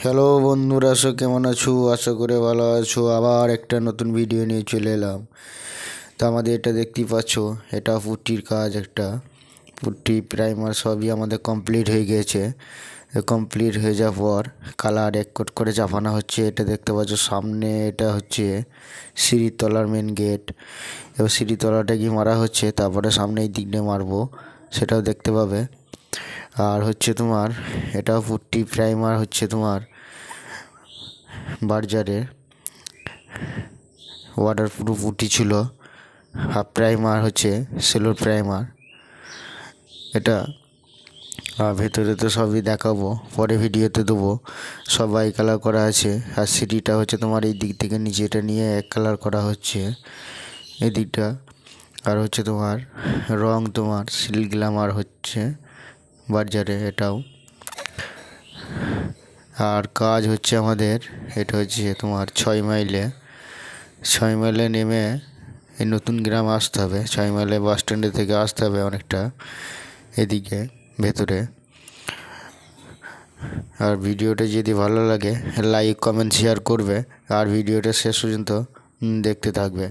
Hello বন্ধুরা, কেমন আছো? আশা করে ভালো আছো। আবার একটা নতুন ভিডিও নিয়ে চলে এলাম। তো আমাদের এটা দেখতেই পাচ্ছ, এটা পুট্টির কাজ। একটা পুট্টি প্রাইমার সবই আমাদের কমপ্লিট হয়ে গিয়েছে। কমপ্লিট হয়ে যাওয়ার পর কালার এক কোট করে চাপানো হচ্ছে। এটা দেখতে পাচ্ছ সামনে, এটা হচ্ছে সিঁড়ির তলার মেন গেট। এবার সিঁড়ির তলাটা কি মারা হচ্ছে, তারপরে সামনে এই দিক দিয়ে মারবো, সেটাও দেখতে পাবে। আর হচ্ছে তোমার এটা পুট্টি প্রাইমার হচ্ছে তোমার বার্জারে ওয়াটারপ্রুফ পুট্টি ছিল। হাফ প্রাইমার হচ্ছে সেলোর প্রাইমার। এটা ভেতরে তো সবই দেখাবো, পরে ভিডিওতে দেবো। সবাই কালার করা আছে। আর সিটিটা হচ্ছে তোমার এই দিক থেকে নিচেটা নিয়ে এক কালার করা হচ্ছে এই দিকটা। আর হচ্ছে তোমার রং তোমার সিল গ্ল্যামার হচ্ছে বার্জারে এটাও। আর কাজ হচ্ছে আমাদের, এটা হচ্ছে তোমার 6 মাইলে নেমে এই নতুন গ্রাম আসতে হবে। 6 মাইলে বাস স্ট্যান্ডে থেকে আসতে হবে অনেকটা এদিকে ভেতরে। আর ভিডিওটা যদি ভালো লাগে লাইক কমেন্ট শেয়ার করবে, আর ভিডিওটা শেষ পর্যন্ত দেখতে থাকবে।